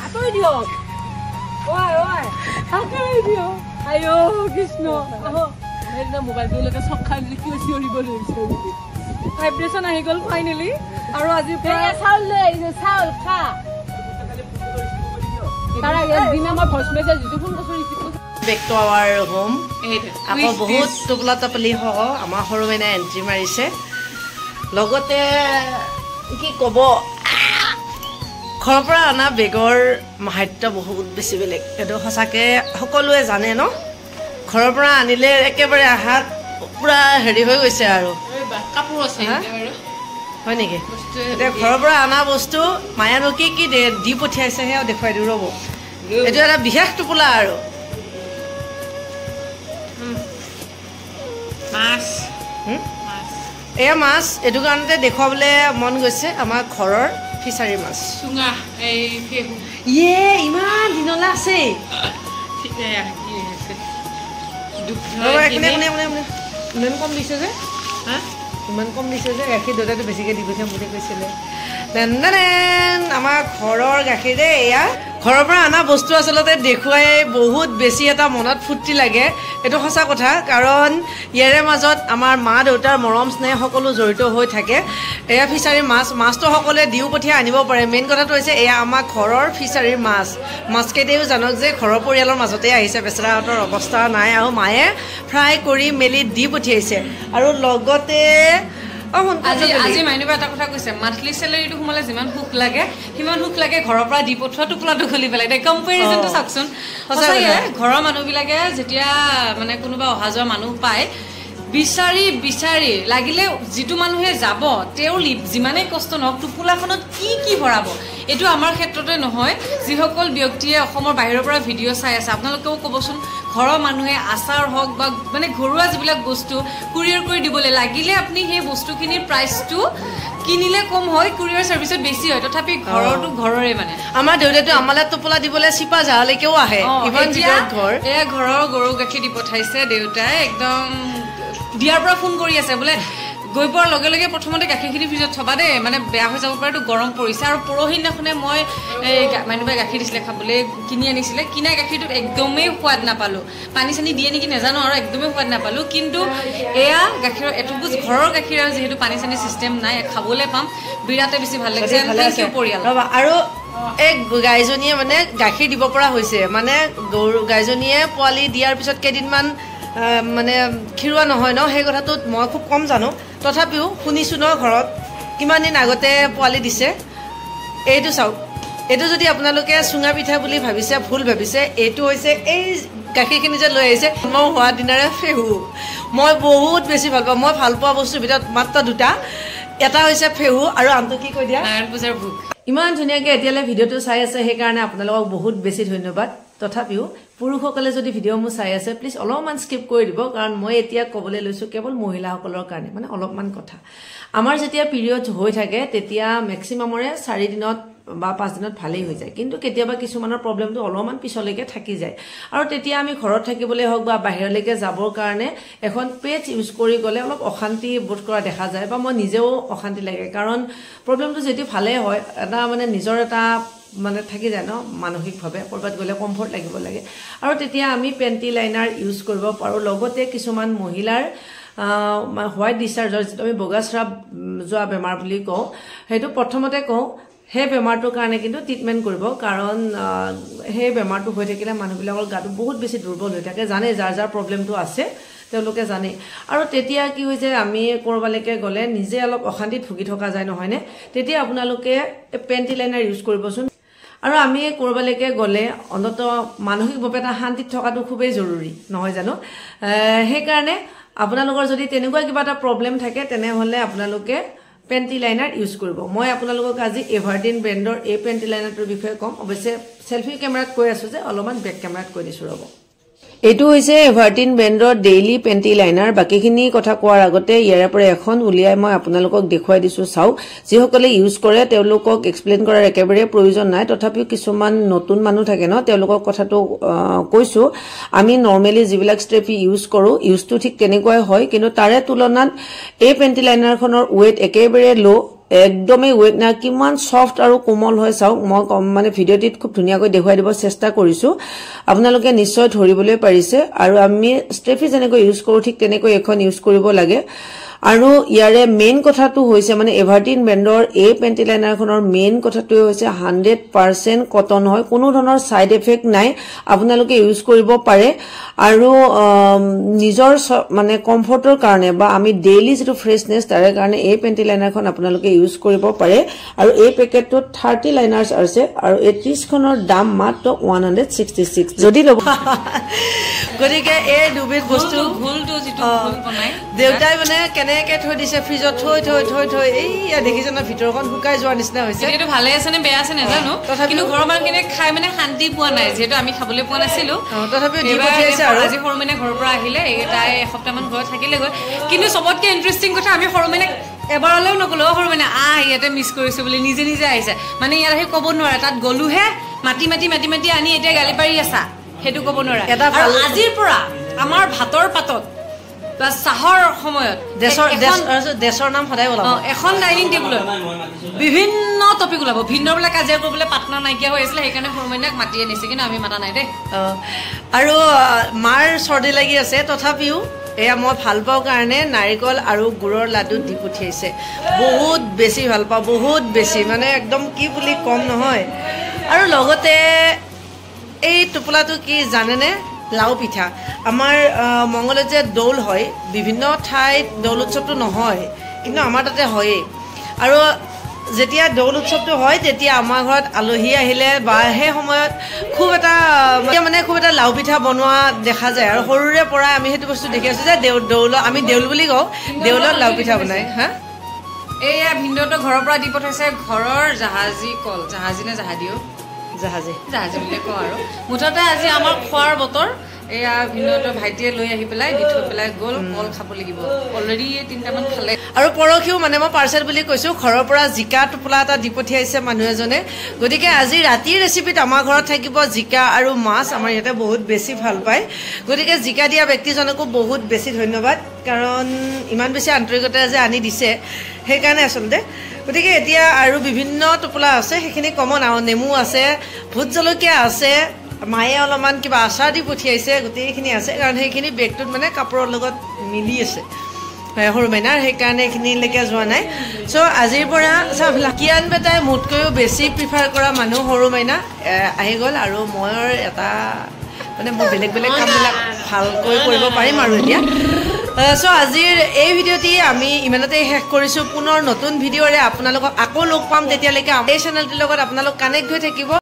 আতৰি দিয়ক ওই আতৰি দিয়ক আইও কৃষ্ণ আহ মেইনা মোবাইলটো লকে সখাই লিখি চিঞৰিব লৈছে ভাইব্ৰেচন আহি গল ফাইনালি আৰু আজি পুৰা চাউল লৈ আহিছে চাউল খা তাৰা ইয়াত দিনা মই ভইচ মেছেজ দিছো ফোন কৰি back to our home আকৌ বহুত টপলা টপলি হও আমাৰ হৰু মেনা এন্ট্ৰি মাৰিছে লগতে কি কব ঘৰৰ পৰা আনা বেগৰ মাহাত্য বহুত বেছি বেলেগ এটো হসাকে সকলোৱে জানে ন ঘৰৰ পৰা আনিলে একেবাৰে হাত পুৰা হেৰি হৈ গৈছে আৰু কাপোৰ আছে একেবাৰে হয় নেকি এতিয়া ঘৰৰ পৰা আনা বস্তু মায়ানো কি কি দি পঠিয়াইছে হেও দেখুৱাই দিও ৰব এটো এটা বিশেষ টুকুলা আৰু মাছ এয়া মাছ এটো কাৰণতে দেখুৱাবলৈ মন গৈছে আমাৰ ঘৰৰ ফিচাৰী মাছ সুঙা এই ফেহু ইয়ে ইমান দিনলা আছে ঠিক নাই কি আছে ইমান কম দিছে যে ইমান কম দিছে যে গাখীৰ দুটাটো বেছিকৈ দি পঠিয়াম বুলি কৈছিলে আমাৰ ঘৰৰ গাখীৰ দে এয়া ঘৰৰ পৰা আনা বস্তু আচলতে দেখুৱাই বহুত বেছি এটা মনত ফূৰ্তি লাগে এইটো সঁচা কথা কাৰণ ইয়াৰে মাজত আমাৰ মা দেউতাৰ মৰম স্নেহ সকলো জড়িত হৈ থাকে এয়া ফিচাৰী মাছটো সকলোৱে দিও পঠিয়াই আনিব পাৰে মেইন কথাটো হৈছে এয়া আমাৰ ঘৰৰ ফিচাৰীৰ মাছকেইটাও জানক যে ঘৰৰ পৰিয়ালৰ মাজতে আহিছে বেচেৰাহঁতৰ অৱস্থা নাই আৰু মায়ে ফ্ৰাই কৰি মেলি দি পঠিয়াইছে আৰু লগতে আজি মাইনুবা এটা কথা কৈছে মান্থলি স্যালাৰিটো সোমালে যিমান সুখ লাগে সিমান সুখ লাগে ঘৰৰ পৰা দি পঠোৱা টুকুলাটো খুলি পেলাই দে কম্পেৰিজনটো চাকচোন সঁচাকে ঘৰৰ মানুহবিলাকে যেতিয়া মানে কোনোবা অহা যোৱা মানুহ পায় বিচাৰি লাগিলে যিটো মানুহে যাব তেওঁ যিমানে কষ্ট নহওক টুকুলাখনত কি ভৰাব এটো আমাৰ ক্ষেত্ৰতে নহয় যিসকল ব্যক্তিয়ে অসমৰ বাহিৰৰ পৰা ভিডিঅ' চাই আছে আপোনালোকেও ক'বচোন ঘৰৰ মানুহে আচাৰ হওক বা মানে ঘৰুৱা যিবিলাক বস্তু কুৰিয়াৰ কৰি দিবলৈ লাগিলে আপুনি সেই বস্তুখিনিৰ প্ৰাইচটো কিনিলে কম হয় কুৰিয়াৰ সাৰ্ভিসত বেছি হয় তথাপি ঘৰটো ঘৰৰে মানে আমাৰ দেউতাটো আমালে টপলা দিবলৈ চিপা জালৈকেও আহে ইমান ভিতৰত ঘৰ এ ঘৰৰ গৰু গাখীৰ দি পঠাইছে দেউতাই একদম দিয়াৰ পৰা ফোন কৰি আছে বোলে গৈ পোৱাৰ লগে লগে প্ৰথমতে গাখীৰখিনি ফ্ৰিজত থবা দে মানে বেয়া হৈ যাব পাৰে গৰম পৰিছে আৰু পৰহিদিনাখনে মই মাইনুবাই গাখীৰ দিছিলে খাবলৈ কিনি আনিছিলে কিনা গাখীৰটোত একদমেই সোৱাদ নাপালো পানী চানি দিয়ে নেকি নাজানো আৰু একদমেই সোৱাদ নাপালো কিন্তু এয়া গাখীৰৰ এটুকু ঘৰৰ গাখীৰ আৰু যিহেতু পানী চানি চিষ্টেম নাই খাবলৈ পাম বিৰাটে বেছি ভাল লাগিছে থেংক ইউ পৰিয়াল আৰু এক গাইজনীয়ে মানে গাখীৰ দিব পৰা হৈছে মানে গৰু গাইজনীয়ে পোৱালি দিয়াৰ পিছত কেইদিনমান মানে খিৰুৱা নহয় ন সেই কথাটো মই খুব কম জানো তথাপিও শুনিছো ন ঘৰত কিমান দিন আগতে পোৱালি দিছে এইটো চাওক এইটো যদি আপোনালোকে চুঙা পিঠা বুলি ভাবিছে ভুল ভাবিছে এইটো হৈছে এই গাখীৰখিনি যে লৈ আহিছে মই হোৱা দিনাৰে ফেহু মই বহুত বেছি ভাল পাওঁ মই ভাল পোৱা বস্তুৰ ভিতৰত মাত্ৰ দুটা এটা হৈছে ফেহু আৰু আনটো কি কৈ দিয়া নাৰায়ণ পূজাৰ ভোগ ইমান ধুনীয়াকৈ এতিয়ালৈ ভিডিঅ'টো চাই আছে সেইকাৰণে আপোনালোকক বহুত বেছি ধন্যবাদ তথাপিও পুৰুষসকলে যদি ভিডিঅ' মোৰ চাই আছে প্লিজ অলপমান স্কিপ কৰি দিব কাৰণ মই এতিয়া ক'বলৈ লৈছোঁ কেৱল মহিলাসকলৰ কাৰণে মানে অলপমান কথা আমাৰ যেতিয়া পিৰিয়ড হৈ থাকে তেতিয়া মেক্সিমামৰে 4 দিনত বা 5 দিনত ভালেই হৈ যায় কিন্তু কেতিয়াবা কিছুমানৰ প্ৰব্লেমটো অলপমান পিছলৈকে থাকি যায় আৰু তেতিয়া আমি ঘৰত থাকিবলৈ হওক বা বাহিৰলৈকে যাবৰ কাৰণে এখন পেজ ইউজ কৰি গ'লে অলপ অশান্তি বোধ কৰা দেখা যায় বা মই নিজেও অশান্তি লাগে কাৰণ প্ৰব্লেমটো যদি ভালে হয় এটা মানে নিজৰ এটা মানে থাকি যায় ন মানসিকভাৱে কৰবাত গ'লে কমফৰ্ট লাগিব লাগে আৰু তেতিয়া আমি পেণ্টি লাইনাৰ ইউজ কৰিব পাৰোঁ লগতে কিছুমান মহিলাৰ হোৱাইট ডিছচাৰ্জৰ যিটো আমি বগা স্ৰাৱ যোৱা বেমাৰ বুলি কওঁ সেইটো প্ৰথমতে কওঁ সেই বেমাৰটোৰ কাৰণে কিন্তু ট্ৰিটমেণ্ট কৰিব কাৰণ সেই বেমাৰটো হৈ থাকিলে মানুহবিলাকৰ গাটো বহুত বেছি দুৰ্বল হৈ থাকে জানে যাৰ প্ৰব্লেমটো আছে তেওঁলোকে জানে আৰু তেতিয়া কি হৈ যায় আমি কৰবালৈকে গ'লে নিজে অলপ অশান্তিত ভুগি থকা যায় নহয়নে তেতিয়া আপোনালোকে পেণ্টি লাইনাৰ ইউজ কৰিবচোন আৰু আমি কৰবালৈকে গ'লে অন্তত মানসিকভাৱে এটা শান্তিত থকাটো খুবেই জৰুৰী নহয় জানো সেইকাৰণে আপোনালোকৰ যদি তেনেকুৱা কিবা এটা প্ৰব্লেম থাকে তেনেহ'লে আপোনালোকে পেণ্টি লাইনাৰ ইউজ কৰিব মই আপোনালোকক আজি এভাৰটিন ব্ৰেণ্ডৰ এই পেণ্টি লাইনাৰটোৰ বিষয়ে ক'ম অৱশ্যে সেলফি কেমেৰাত কৈ আছোঁ যে অলপমান বেক কেমেৰাত কৈ দিছোঁ ৰ'ব এইটো হৈছে এভাৰটিন ব্ৰেণ্ডৰ ডেইলি পেণ্টি লাইনাৰ বাকিখিনি কথা কোৱাৰ আগতে ইয়াৰে পৰা এখন উলিয়াই মই আপোনালোকক দেখুৱাই দিছোঁ চাওক যিসকলে ইউজ কৰে তেওঁলোকক এক্সপ্লেইন কৰাৰ একেবাৰে প্ৰয়োজন নাই তথাপিও কিছুমান নতুন মানুহ থাকে ন তেওঁলোকক কথাটো কৈছোঁ আমি নৰ্মেলি যিবিলাক ষ্ট্ৰেপি ইউজ কৰোঁ ইউজটো ঠিক তেনেকুৱাই হয় কিন্তু তাৰে তুলনাত এই পেণ্টি লাইনাৰখনৰ ৱেইট একেবাৰে ল' একদমেই ৱেট নাই কিমান সফট আৰু কোমল হয় চাওক মই মানে ভিডিঅ'টিত খুব ধুনীয়াকৈ দেখুৱাই দিব চেষ্টা কৰিছো আপোনালোকে নিশ্চয় ধৰিবলৈ পাৰিছে আৰু আমি ষ্ট্ৰেফি যেনেকৈ ইউজ কৰো ঠিক তেনেকৈ এখন ইউজ কৰিব লাগে আৰু ইয়াৰে মেইন কথাটো হৈছে মানে এভাৰটিন ব্ৰেণ্ডৰ এই পেণ্টি লাইনাৰখনৰ মেইন কথাটো হৈছে 100% কটন হয় কোনো ধৰণৰ সাইড এফেক্ট নাই আপোনালোকে ইউজ কৰিব পাৰে আৰু নিজৰ মানে কমফৰ্টৰ কাৰণে বা আমি ডেইলি যেটো ফ্ৰেছনেছ তাৰে কাৰণে এই পেণ্টি লাইনাৰখন আপোনালোকে ইউজ কৰিব পাৰে আৰু এই পেকেটটোত 30 লাইনাৰ্স আছে আৰু 30 খনৰ দাম মাত্ৰ 166 যদি লব গতিকে এই দুবিধ বস্তু ঘুলটো যেটো ঘুল বনাই দেউতাই মানে কেনেকে থৈ দিছে ফ্ৰিজত থৈ এই দেখিছ না ভিতৰখন শুকাই যোৱা নিচিনা হৈছে এটো ভালে আছে নে বেয়া আছে নেজানো কিন্তু ঘৰৰ মানুহখিনি খাই মানে শান্তি পোৱা নাই যেটো আমি খাবলৈ পোৱা নাছিলো তথাপিও দি পঠিয়াইছে আৰু আজি সৰু মানে ঘৰৰ পৰা আহিলে এটাই এসপ্তাহমান ঘৰত থাকিলে গৈ কিন্তু সবতকে ইন্টাৰেষ্টিং কথা আমি সৰু মানে এবাৰলৈও নগলো সৰু মানে ইয়াতে মিছ কৰিছো বুলি নিজে নিজে আহিছে মানে ইয়াৰ আহি ক'ব নোৱাৰে তাত গলুহে মাটি আনি এতিয়া গালি পাৰি আছা হেতু ক'ব নোৱাৰে আৰু আজিৰ পৰা আমাৰ ভাতৰ পাতত বা চাহৰ সময়ত দেশৰ নাম সদায় ওলাব এখন ডাইনিং টেবুলত বিভিন্ন টপিক ওলাব ভিন্নবিলাক কাজিয়া কৰিবলৈ পাৰ্টনাৰ নাইকিয়া হৈ আছিল সেইকাৰণে সৰুমাইনাক মাতি আনিছে কিন্তু আমি মাতা নাই দেই আৰু মাৰ চৰ্দি লাগি আছে তথাপিও এয়া মই ভাল পাওঁ কাৰণে নাৰিকল আৰু গুড়ৰ লাডু দি পঠিয়াইছে বহুত বেছি ভাল পাওঁ বহুত বেছি মানে একদম কি বুলি কম নহয় আৰু লগতে এই টোপলাটো কি জানেনে লাউ পিঠা আমাৰ মংগলত যে দৌল হয় বিভিন্ন ঠাইত দৌল উৎসৱটো নহয় কিন্তু আমাৰ তাতে হয়ে আৰু যেতিয়া দৌল উৎসৱটো হয় তেতিয়া আমাৰ ঘৰত আলহী আহিলে বা সেই সময়ত খুব এটা লাউ পিঠা বনোৱা দেখা যায় আৰু সৰুৰে পৰা আমি সেইটো বস্তু দেখি আছো যে দৌল আমি দেউল বুলি কওঁ দেউলত লাউ পিঠা বনাই হা এয়া ভিন্দটো ঘৰৰ পৰা দি পঠাইছে ঘৰৰ জাহাজী কল জাহাজী নে জাহাদিও জাহাজী বুলি কওঁ আৰু মুঠতে আজি আমাৰ খোৱাৰ বতৰ এয়া ভিন্দটো ভাইটিয়ে লৈ আহি পেলাই দি থৈ পেলাই গ'ল কল খাব লাগিব অলৰেডি 3টামান খালে আৰু পৰখিও মানে মই পাৰ্চেল বুলি কৈছো ঘৰৰ পৰা জিকা টোপলা এটা দি পঠিয়াইছে মানুহ এজনে গতিকে আজি ৰাতিৰ ৰেচিপিত আমাৰ ঘৰত থাকিব জিকা আৰু মাছ আমাৰ ইয়াতে বহুত বেছি ভাল পায় গতিকে জিকা দিয়া ব্যক্তিজনকো বহুত বেছি ধন্যবাদ কাৰণ ইমান বেছি আন্তৰিকতাৰে যে আনি দিছে সেইকাৰণে আচলতে গতিকে এতিয়া আৰু বিভিন্ন টোপলা আছে সেইখিনি কমন আৰু নেমু আছে ভোট জলকীয়া আছে মায়ে অলপমান কিবা আচাৰ দি পঠিয়াইছে গোটেইখিনি আছে কাৰণ সেইখিনি বেগটোত মানে কাপোৰৰ লগত মিলি আছে সৰু মাইনাৰ সেইকাৰণে এইখিনিলৈকে যোৱা নাই চ' আজিৰ পৰা কিয়ান বেটাই মোতকৈও বেছি প্ৰিফাৰ কৰা মানুহ সৰু মাইনা আহি গ'ল আৰু মই এটা মানে মই বেলেগ কামবিলাক ভালকৈ কৰিব পাৰিম আৰু এতিয়া চ' আজিৰ এই ভিডিঅ'টি আমি ইমানতে শেষ কৰিছোঁ পুনৰ নতুন ভিডিঅ'ৰে আপোনালোকক আকৌ লগ পাম তেতিয়ালৈকে আমাৰ এই চেনেলটোৰ লগত আপোনালোক কানেক্ট হৈ থাকিব